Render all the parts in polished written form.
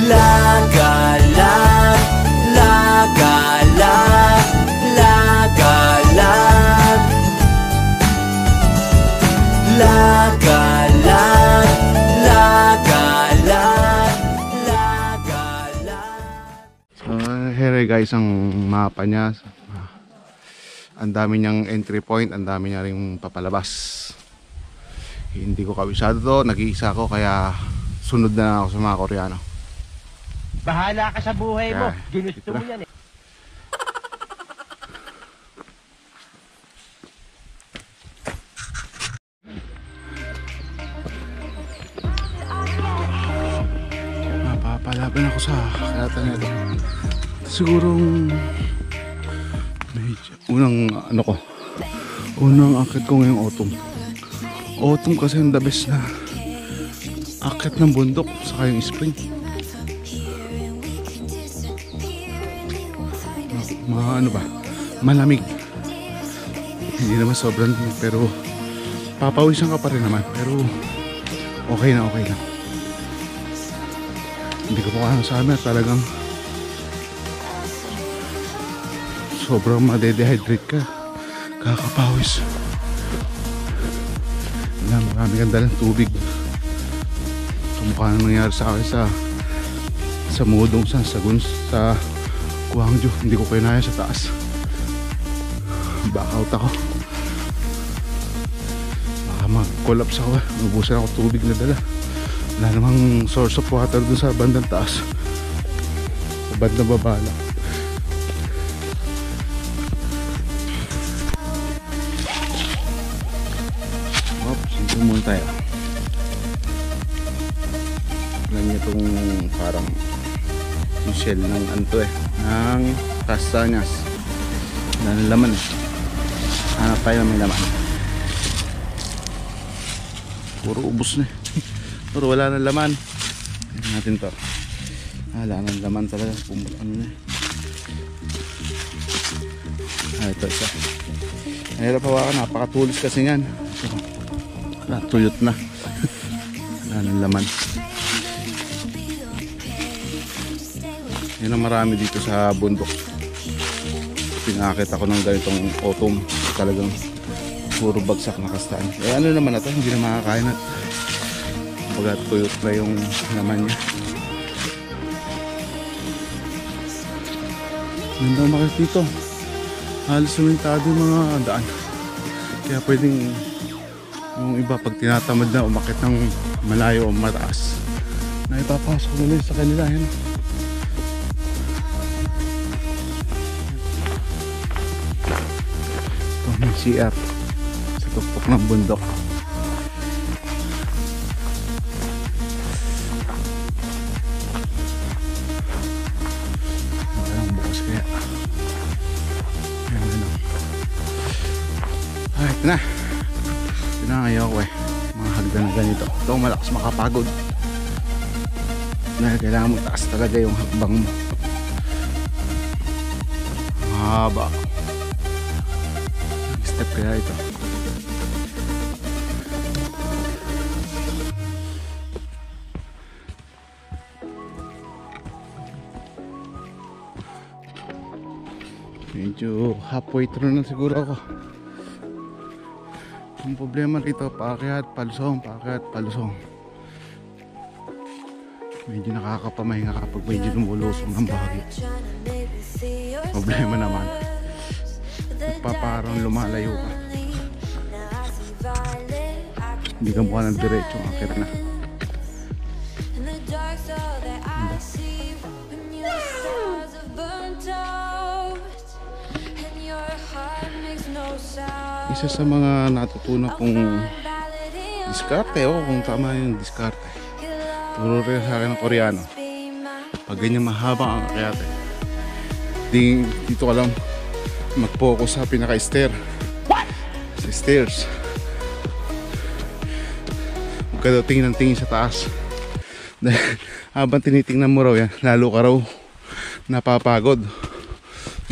Lagalan, lagalan, lagalan, lagalan, lagalan, lagalan. So here guys ang mapa niya. Ang dami niyang entry point, ang dami niya ring papalabas. Hindi ko kabisado to, nag-iisa ko kaya sunod na ako sa mga Koreano. Bahala ka sa buhay mo, ginusto mo yan eh. Mapapalaban ako sa karatan nito. Sigurong unang unang akit ko ngayong autumn kasi yung the best na akit ng bundok saka yung spring. Malamig, hindi naman sobrang pero papawisan ka pa rin naman, pero okay lang. Hindi ko pa kaya sa summer, talagang sobrang madedehydrate ka, kakapawis. Marami kang dalang tubig. Mukha nang nangyari sa akin sa Mudong sa Gwangju. Hindi ko kinaya sa taas, back out ako, baka mag-collapse ako. Ubusan ako tubig na dala, wala namang source of water dun sa bandang taas, sa bandang baba lang. Muna tayo. Alam niyo itong parang yung shell ng anto ng kastanyas. Wala ng laman hanap tayo ng may laman. Puro ubos na puro wala ng laman. Tignan natin to. Wala ng laman talaga. Ito isa. Mahirap hawakan, napakatulis kasi yan. Tuyot na. Wala ng laman. Yan ang marami dito sa bundok. Pinakit ako ng ganitong autumn, talagang puro bagsak na kastaan. Ano naman na to, hindi na makakain at baga tuyot na yung laman niya. Ganda makikita dito, halos sumentado yung mga daan, kaya pwedeng yung iba pag tinatamad na umakit ng malayo o mataas, na ipapasok nila sa kanila. Yan. Ito may CR sa tuktok ng bundok. Ang bukas kaya. Ay, ito na. Ayaw ko mga hagdan na ganito. Ito malakas makapagod dahil kailangan mo taas talaga yung hakbang mo. Mahaba step kaya ito. Medyo halfway through na siguro ako. Ang problema rito, paakyat, palusong, paakyat, palusong. Medyo nakakapamahinga kapag medyo lumulusong ng bahagi. Problema naman, parang lumalayo ka. Hindi ka mukha ng diretsong akit na. Isa sa mga natutunan kong diskarte, kung tama yung diskarte, turo rin sa akin ng Koreano. Pag ganyan mahaba ang akyate, dito ka lang mag-focus sa pinaka-stair, sa stairs. Huwag ka daw tingin ng tingin sa taas. Dahil habang tinitingnan mo raw yan, lalo ka raw napapagod.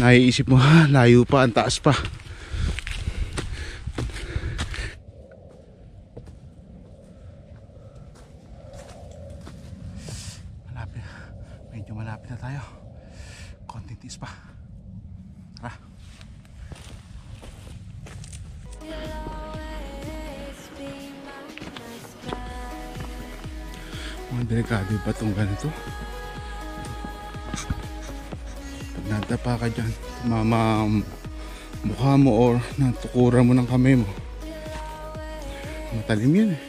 Naiisip mo, layo pa, ang taas pa. malapit na tayo. Konting tiis pa. Tara. Mga delikado ba itong ganito? Pag nadapa ka dyan, tumama mukha mo or natukuran mo ng kamay mo, matalim yun eh.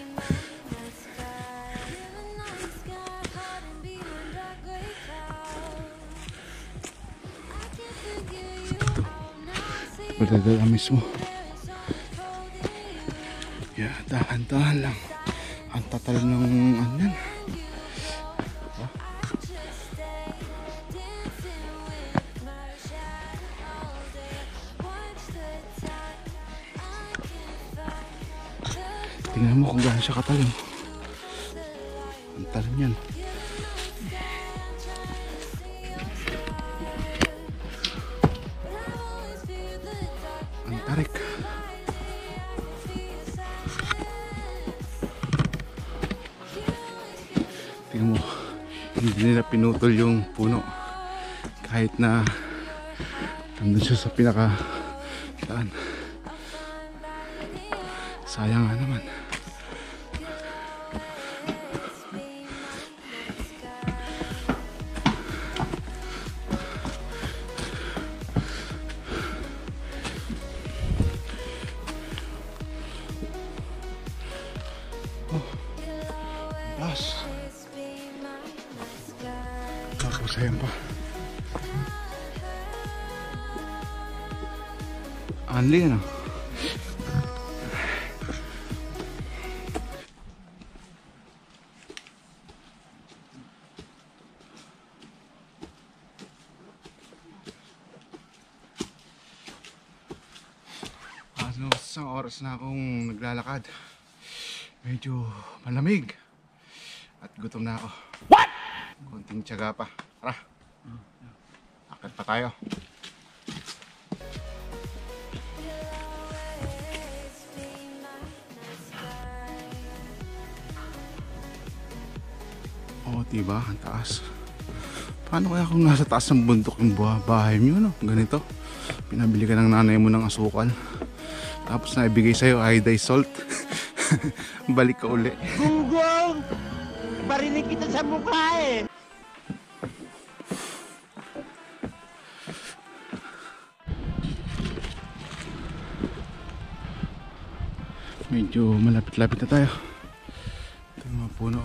Padadala mismo. Yeah, dahan-dahan lang. Ang tatal ng ano yan. Tingnan mo kung gaano siya katalim. Ang talim yan. Ang tarik. Tingnan mo, hindi nila pinutol yung puno kahit na nandun siya sa pinaka daan. Sayang nga naman. Taas. Tapos ayan pa. Anli ano? Isang oras na akong naglalakad. Medyo malamig. At gutom na ako. What? Konting tiyaga pa. Tara. Akit pa tayo. Oo, diba? Ang taas. Paano kaya kung nasa taas ng bundok yung bahay nyo, no? Ganito. Pinabili ka ng nanay mo ng asukal. Tapos naibigay sa'yo iodized salt. Balik ka uli. Gunggong! Barinig kita sa mukha eh! Medyo malapit-lapit na tayo. Ito yung mga puno.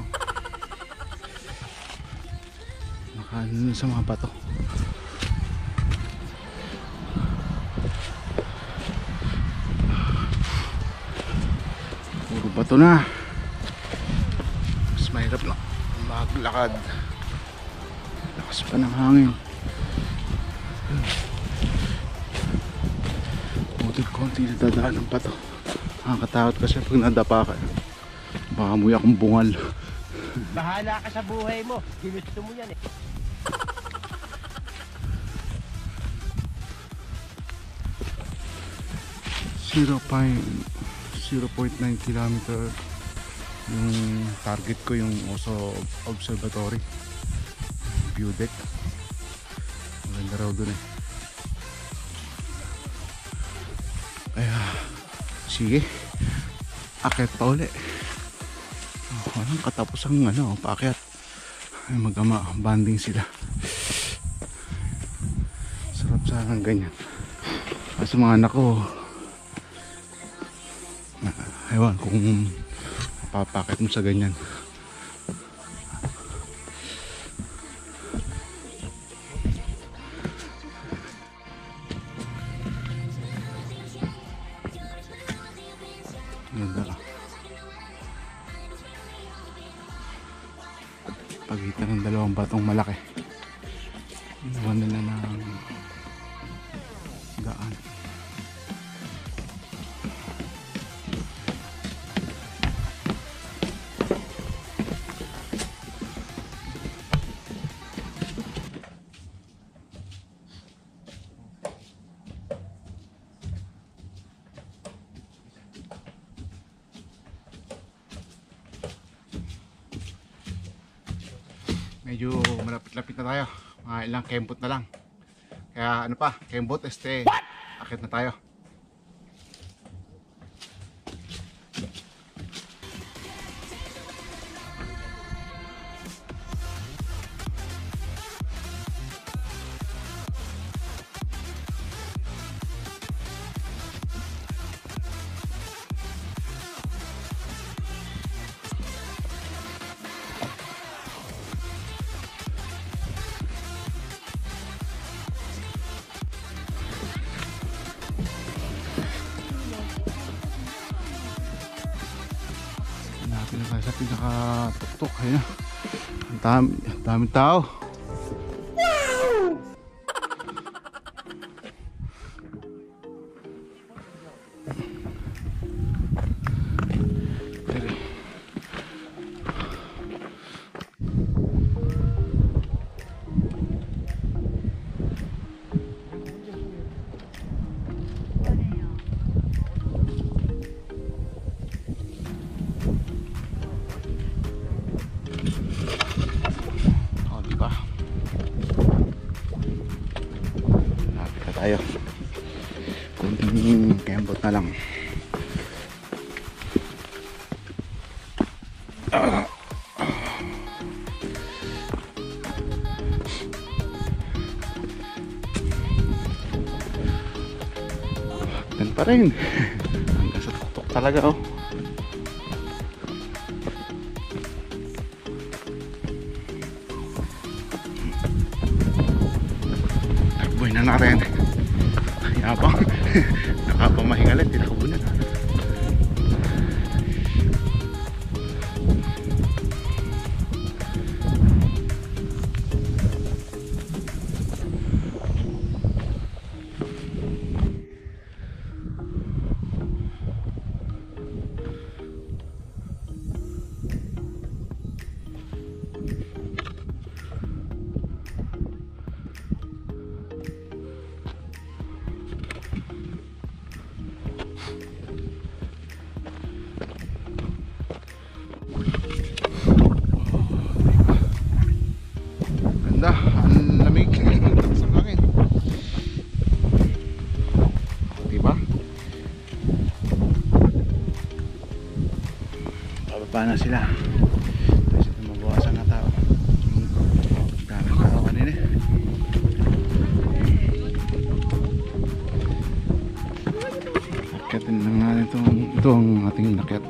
Nakaano sa mga bato. Puro bato na. Mas mahirap lang maglakad. Lakas pa ng hangin. Konti na dadaanan pa to. Nakakatakot kasi pag nadapa ka. Baka muya akong bungal. Bahala ka sa buhay mo. Ginusto mo yan eh. Zero 0.9 kilometer yung target ko, yung Oso Observatory view deck. Maganda raw dun eh. Kaya sige, akit pa uli. Walang katapusang paakyat. Ay, mag-ama banding sila. Sarap sana ganyan. Kasi mga anak ko, ewan kung mapapakit mo sa ganyan. Ganda ka. Pagitan ng dalawang batong malaki. Iwan nila ng daan. medyo malapit-lapit na tayo. Mga ilang kembot na lang. Kaya ano pa, kembot akit na tayo. Hanapin na tayo sa pinaka-tuktok. Ayun na. Ang daming tao. Tayo kunting kembot na lang. Hagdan pa rin hanggang sa tuktok talaga. Takboy na natin. Yabang nakapamahingalit, tinakabunan. Ang lamig sa hangin. Diba? Bababa na sila. Kasi mabawasan na tao. Daming tao kanina. Akitin lang natin itong ating inakyat.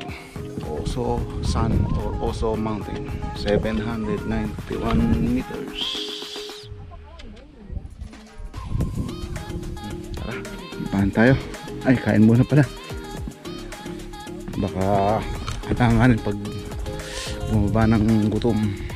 Oso Sun or Oso Mountain, 791 meters. Tara, pahan tayo. Ay, kain muna pala. Baka hatanganin pag bumaba ng gutom.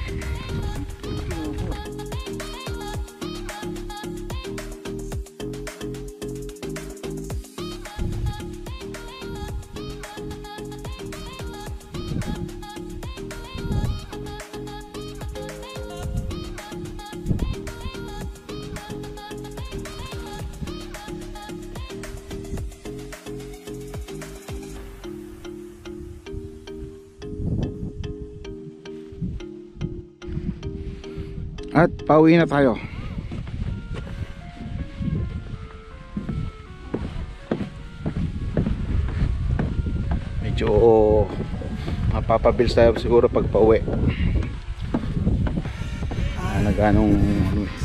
At pauwi na tayo. Medyo mapapabils tayo siguro pag pauwi. Nagano'ng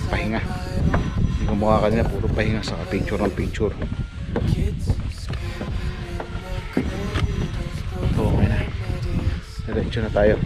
pahinga. Hindi ko mukha kanina, puro pahinga sa picture ng picture. So, okay na. Diretso na tayo.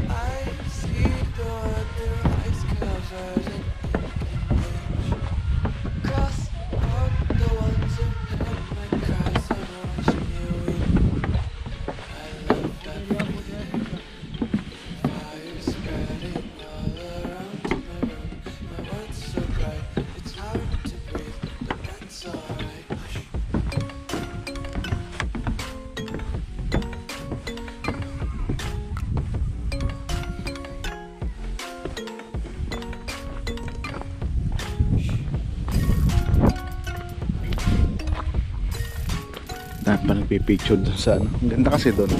Dahil pa nagpipicture doon sa ano. Ang ganda kasi doon.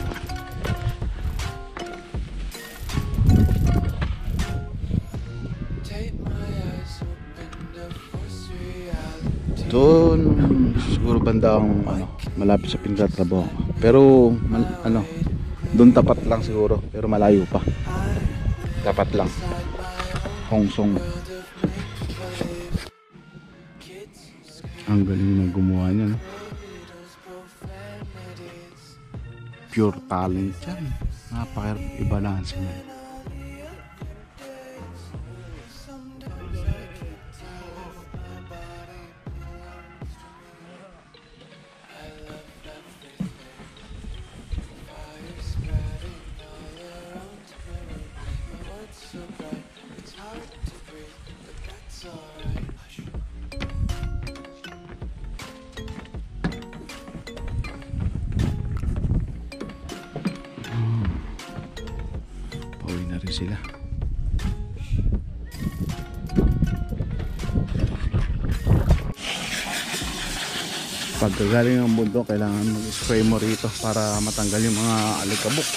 Doon siguro bandang malapit sa pinagtatrabaho ko. Pero doon tapat lang siguro, pero malayo pa. Tapat lang. Hongsong. Ang galing na gumawa niya, no? Pure talent yan. Napakahirap i-balance niya. Pauwi na rin sila. Pag galing ng bundok, kailangan mag-spray mo rito para matanggal yung mga alikabok.